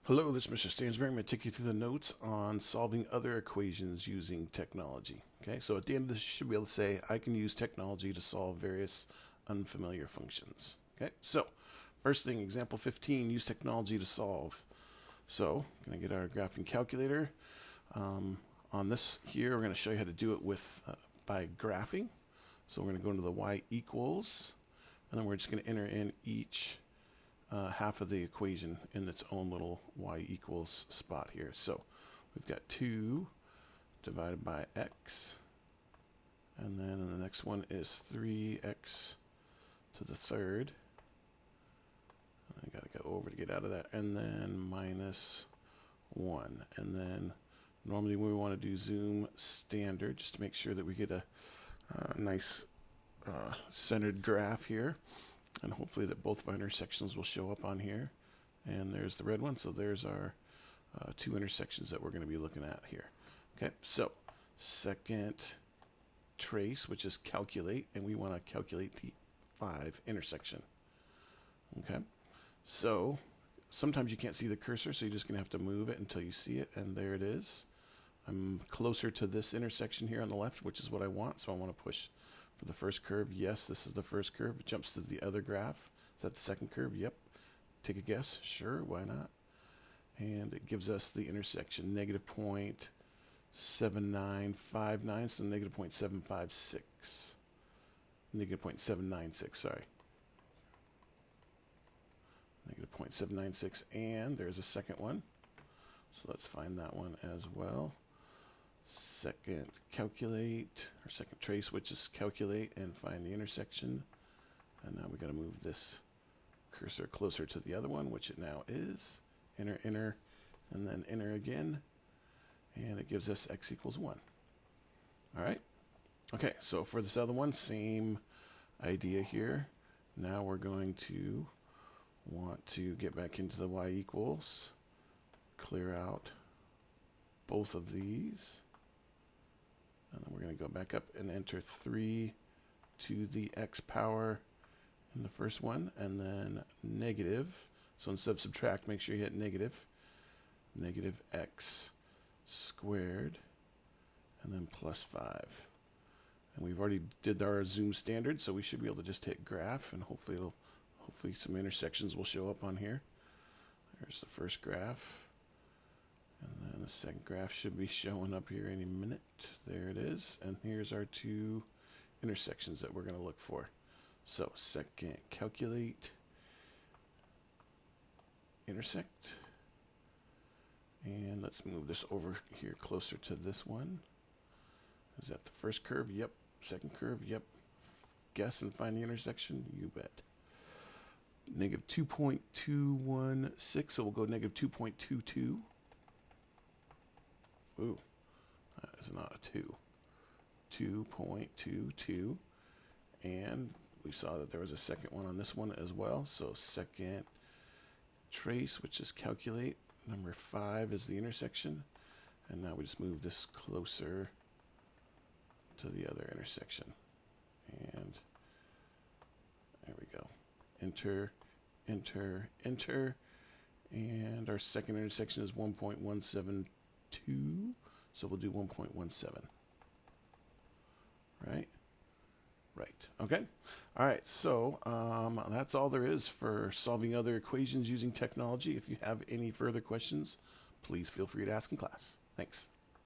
Hello, this is Mr. Stansbury. I'm going to take you through the notes on solving other equations using technology. Okay, so at the end of this, you should be able to say, I can use technology to solve various unfamiliar functions. Okay, so first thing, example 15, use technology to solve. So, I'm going to get our graphing calculator. On this here, we're going to show you how to do it with by graphing. So we're going to go into the y equals, and then we're just going to enter in each half of the equation in its own little y equals spot here. So we've got 2 divided by x, and then the next one is 3x to the third. I gotta go over to get out of that, and then minus 1. And then normally we want to do zoom standard just to make sure that we get a nice centered graph here. And hopefully that both of our intersections will show up on here. And there's the red one, so there's our 2 intersections that we're going to be looking at here. Okay, so second trace, which is calculate, and we want to calculate the 5 intersection. Okay, so sometimes you can't see the cursor, so you're just going to have to move it until you see it, and there it is. I'm closer to this intersection here on the left, which is what I want, so I want to push for the first curve. Yes, this is the first curve. It jumps to the other graph. Is that the second curve? Yep. Take a guess. Sure, why not? And it gives us the intersection, negative 0.7959, so negative 0.756. Negative 0.796, sorry. Negative 0.796, and there's a second one. So let's find that one as well. Second calculate, or second trace, which is calculate and find the intersection. And now we got to move this cursor closer to the other one, which it now is. Enter, enter, and then enter again. And it gives us x equals 1. All right. Okay, so for this other one, same idea here. Now we're going to want to get back into the y equals, clear out both of these. And then we're going to go back up and enter 3 to the x power in the first one, and then negative. So instead of subtract, make sure you hit negative. Negative x squared, and then plus 5. And we've already did our zoom standard, so we should be able to just hit graph, and hopefully some intersections will show up on here. There's the first graph. And then the second graph should be showing up here any minute. There it is. And here's our 2 intersections that we're going to look for. So second calculate, intersect. And let's move this over here closer to this one. Is that the first curve? Yep. Second curve? Yep. Guess and find the intersection? You bet. Negative 2.216, so we'll go negative 2.22. Ooh, that is not a 2. 2.22. And we saw that there was a second one on this one as well. So second trace, which is calculate. Number 5 is the intersection. And now we just move this closer to the other intersection. And there we go. Enter, enter, enter. And our second intersection is 1.172. So we'll do 1.17. Right? Right. Okay. All right. So that's all there is for solving other equations using technology. If you have any further questions, please feel free to ask in class. Thanks.